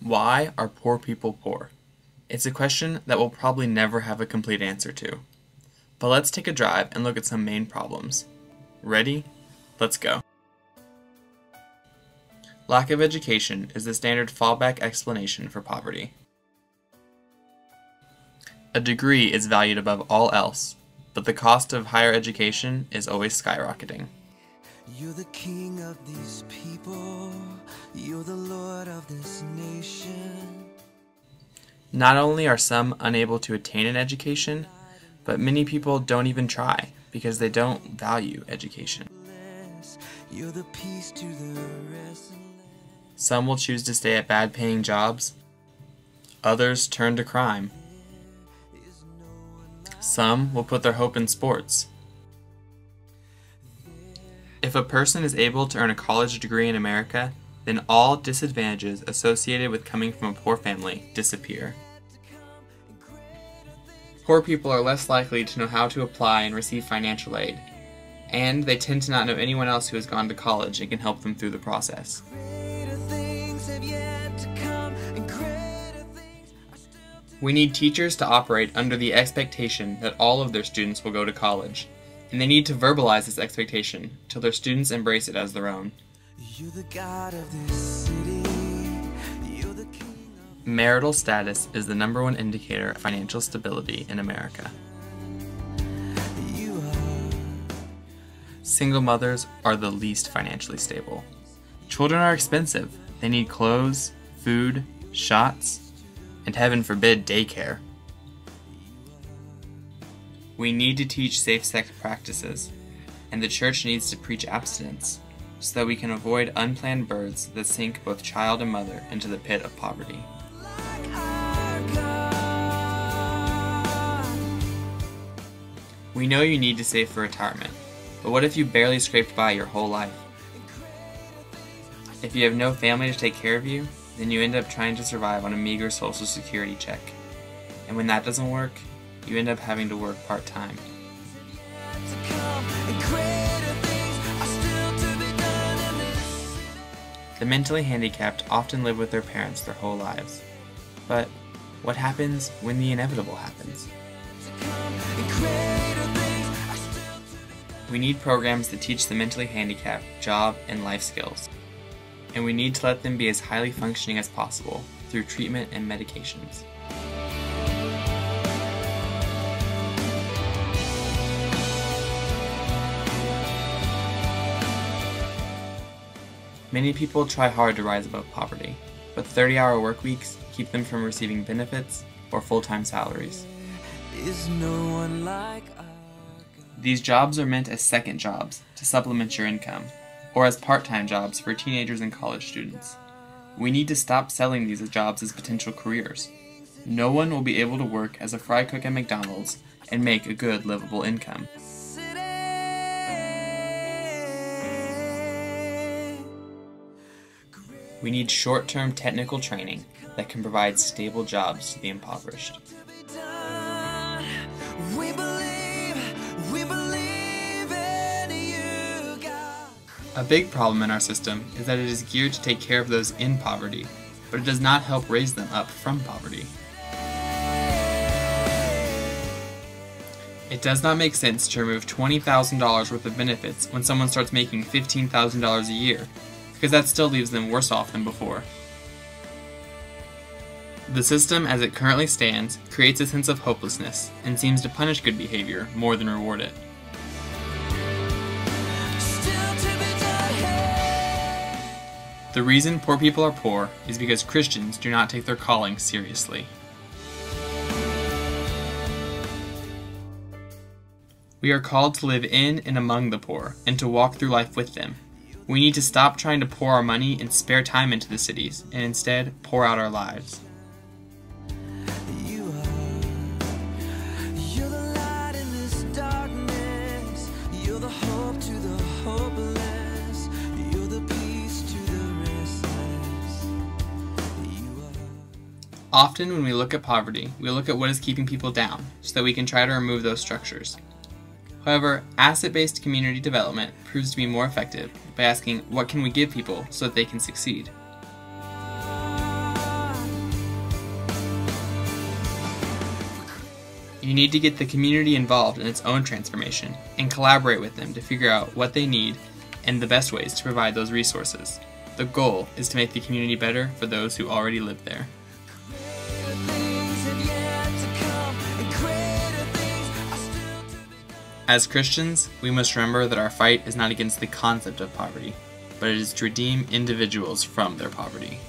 Why are poor people poor? It's a question that we'll probably never have a complete answer to. But let's take a drive and look at some main problems. Ready? Let's go. Lack of education is the standard fallback explanation for poverty. A degree is valued above all else, but the cost of higher education is always skyrocketing. You're the king of these people, you're the lord of this nation. Not only are some unable to attain an education, but many people don't even try because they don't value education. You're the peace to the restless. Some will choose to stay at bad-paying jobs. Others turn to crime. Some will put their hope in sports. If a person is able to earn a college degree in America, then all disadvantages associated with coming from a poor family disappear. Poor people are less likely to know how to apply and receive financial aid, and they tend to not know anyone else who has gone to college and can help them through the process. We need teachers to operate under the expectation that all of their students will go to college, and they need to verbalize this expectation till their students embrace it as their own. You're the God of this city. You're the king of... Marital status is the #1 indicator of financial stability in America. You are. Single mothers are the least financially stable. Children are expensive. They need clothes, food, shots, and heaven forbid, daycare. We need to teach safe sex practices, and the church needs to preach abstinence, so that we can avoid unplanned births that sink both child and mother into the pit of poverty. We know you need to save for retirement, but what if you barely scraped by your whole life? If you have no family to take care of you, then you end up trying to survive on a meager Social Security check. And when that doesn't work, you end up having to work part-time. The mentally handicapped often live with their parents their whole lives. But what happens when the inevitable happens? We need programs that teach the mentally handicapped job and life skills. And we need to let them be as highly functioning as possible through treatment and medications. Many people try hard to rise above poverty, but 30-hour work weeks keep them from receiving benefits or full-time salaries. Is no one like our God. These jobs are meant as second jobs to supplement your income, or as part-time jobs for teenagers and college students. We need to stop selling these jobs as potential careers. No one will be able to work as a fry cook at McDonald's and make a good, livable income. We need short-term technical training that can provide stable jobs to the impoverished. A big problem in our system is that it is geared to take care of those in poverty, but it does not help raise them up from poverty. It does not make sense to remove $20,000 worth of benefits when someone starts making $15,000 a year, because that still leaves them worse off than before. The system as it currently stands creates a sense of hopelessness and seems to punish good behavior more than reward it. The reason poor people are poor is because Christians do not take their calling seriously. We are called to live in and among the poor and to walk through life with them. We need to stop trying to pour our money and spare time into the cities and instead pour out our lives. You're the light in this darkness. You're the hope to the hopeless. You're the peace to the restless. You are. Often when we look at poverty, we look at what is keeping people down so that we can try to remove those structures. However, asset-based community development proves to be more effective by asking what can we give people so that they can succeed. You need to get the community involved in its own transformation and collaborate with them to figure out what they need and the best ways to provide those resources. The goal is to make the community better for those who already live there. As Christians, we must remember that our fight is not against the concept of poverty, but it is to redeem individuals from their poverty.